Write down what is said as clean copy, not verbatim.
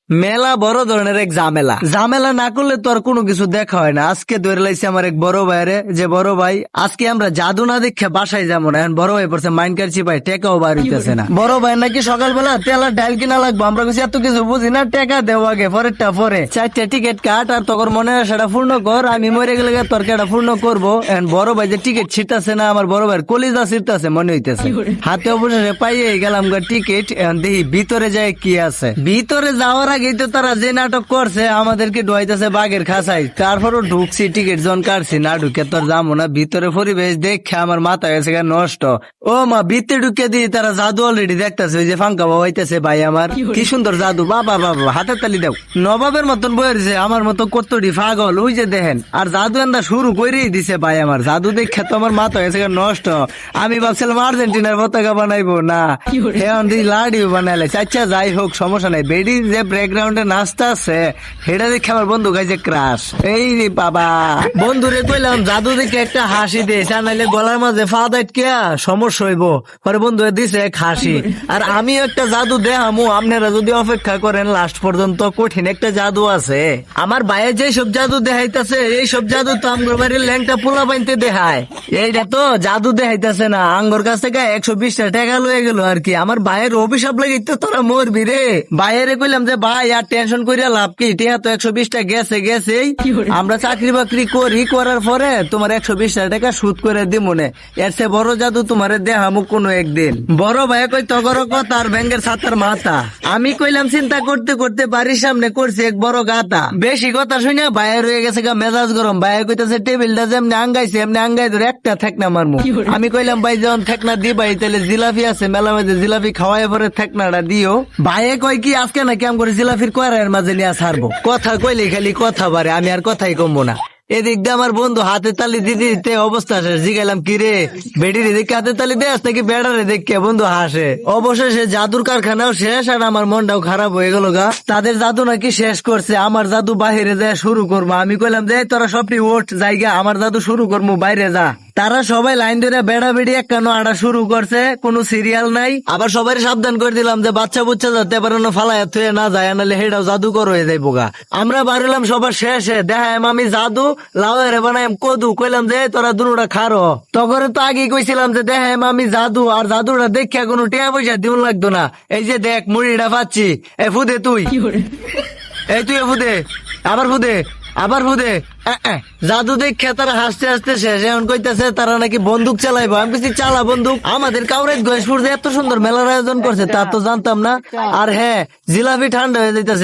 মেলা বড় ধরনের এক ঝামেলা ঝামেলা না করলে তো আর কোনো কিছু দেখা হয় না। আজকে ধরে লাইছে আমার এক বড় ভাইরে, যে বড় ভাই আজকে আমরা জাদু না দেখে বাসায় যাবো না। এখন বড় ভাই পড়ছে মাইন কাটছি ভাই, টেকাও বার হইতেছে না। বড় ভাই নাকি সকালবেলা তেল আর ডাল কিনা লাগবো, আমরা কিছু এত কিছু বুঝি না, টেকা দেও আগে পরেরটা পরে, 4টা টিকিট কাট আর তোর মনে সেটা পূর্ণ কর, আমি মরে গেলে তোর কেটা পূর্ণ করবো। এখন বড় ভাই যে টিকিট ছিটতেছে না, আমার বড় ভাইয়ের কলিজা ছিটতেছে মনে হইতেছে। হাতে অবশেষে পাইয়ে গেলাম টিকিট। এখন দেখি ভিতরে যায় কি আছে। ভিতরে যাওয়ার আগেই তো তারা যে নাটক করছে আমাদেরকে ঢুকাইতেছে বাঘের খাঁচাই। তারপরও ঢুকছি, টিকিট জন কাটছি, না ঢুকে তোর যাবো না। ভিতরে পরিবেশ দেখে আমার মাথা গেছে নষ্ট। ও মা, ভিতরে ঢুকে দিই তারা জাদু অলরেডি দেখতেছে, ওই যে ফাঙ্কা বাবা হইতেছে ভাই আমার, কি সুন্দর জাদু। বাবা বাবা, হাতের তালি দাও। নবাবের মতন বইছে, আমার মতো কতটি পাগল, ওই যে দেখেন। আর জাদু এন্দা শুরু করেই দিছে ভাই আমার। জাদু দেখে তো আমার মাথা গেছে নষ্ট। আমি ভাবছিলাম আর্জেন্টিনার পতাকা বানাইবো, না এখন দিই লাডিও বানাইলে। আচ্ছা যাই হোক, সমস্যা নাই। বেডি যে ব্যাকগ্রাউন্ডে নাচতে আছে সেটা দেখে আমার বন্ধু গাইছে ক্রাশ। এই রে বাবা, বন্ধুরে কইলাম জাদু দেখে একটা হাসি দে, নাইলে গলার মাঝে ফাঁদ আটকে সমস্যা হইব। পরে বন্ধু দিছে এক হাসি। আর আমি একটা জাদু দেখামু, আপনারা যদি অপেক্ষা করেন লাস্ট পর্যন্ত। কঠিন একটা জাদু আছে আমার ভাইয়ের, যে সব জাদু দেখাইতেছে এই সব জাদু তো আমগর বাড়ির ল্যাংটা পোলা বাইনতে দেখায়। এইটা তো জাদু দেখাইতেছে না, আঙ্গর কাছ থেকে 120টা টাকা লয়ে গেল আর কি। আমার ভাইয়ের অভিশাপ লাগিতে তোরা মরবি রে। ভাইয়েরে কইলাম যে ভাই আর টেনশন করিয়া লাভ কি, টিয়া তো 120টা গেছে গেছেই, আমরা চাকরি বাকরি করি, করার পরে তোমার 120টা টাকা সুদ করে দিব মনে। এর সে বড় জাদু তোমার দেখামু কোনো একদিন। বড় ভাই কই তগর কথা আর ব্যাঙ্গের ছাতার মাথা। আমি কইলাম চিন্তা করতে করতে বাড়ির সামনে করছি এক বড় গাতা। বেশি কথা শুনে ভাইয়ের হয়ে গেছে গা মেজাজ গরম। ভাইয়া কইতাছে টেবিলটা যেমনি আঙ্গাইছে এমনি আঙ্গাই ধরে একটা ঠেকনা মারমু। আমি কইলাম ভাই যখন ঠেকনা দিবাই তাহলে জিলাপি আছে মেলা মাঝে, জিলাপি খাওয়াই পরে ঠেকনাটা দিও। ভাইয়ে কয় কি আজকে নাকি আম করে জিলাপির কয়ারের মাঝে নিয়ে ছাড়বো। কথা কইলে খালি কথা বাড়ে, আমি আর কথাই কমবো না। এদিক দিয়ে আমার বন্ধু হাতে তালি দিতে দিতে অবস্থা শেষ। জিগাইলাম কি রে বেডির দেখে হাতে তালি দেস নাকি বেড়ারে দেখে, বন্ধু হাসে। অবশেষে জাদুর কারখানাও শেষ আর আমার মনটাও খারাপ হয়ে গেল গা। তাদের জাদু নাকি শেষ করছে, আমার জাদু বাহিরে যায় শুরু করবো। আমি কইলাম যে তোরা সবটি ওঠ জায়গা, আমার জাদু শুরু করবো, বাইরে যা। তারা সবাই লাইন ধরে বেড়া বেড়ি একখানো আড়া শুরু করছে, কোনো সিরিয়াল নাই। আবার সবাই সাবধান করে দিলাম যে বাচ্চা বুচ্চা যাতে পারানো ফালায় থুয়ে না যায়, নাহলে হেটাও জাদুকর হয়ে যাইবো গা। আমরা বাড়িলাম সবার শেষে, দেখাম আমি জাদু, লাউয়ের বানাইম কদু। কইলাম যে তোরা দুটা খারো। তখন তো আগে কইছিলাম যে দেখাম আমি জাদু, আর জাদুটা দেখে কোনো টিয়া পয়সা দিন লাগতো না। এই যে দেখ মুড়িটা পাচ্ছি, এ ফুদে তুই, এই তুই ফুদে, আবার ফুদে, আবার ফুদে। জাদু দেখে তারা হাসতে হাসতে শেষ। এখন কইতেছে তারা নাকি বন্দুক চালাইবো। আমি কিছু চালা বন্দুক, আমাদের কাউরাইত গয়েশপুর যে এত সুন্দর মেলার আয়োজন করছে তা তো জানতাম না। আর হ্যাঁ, জিলাপি ঠান্ডা হয়ে যাইতেছে।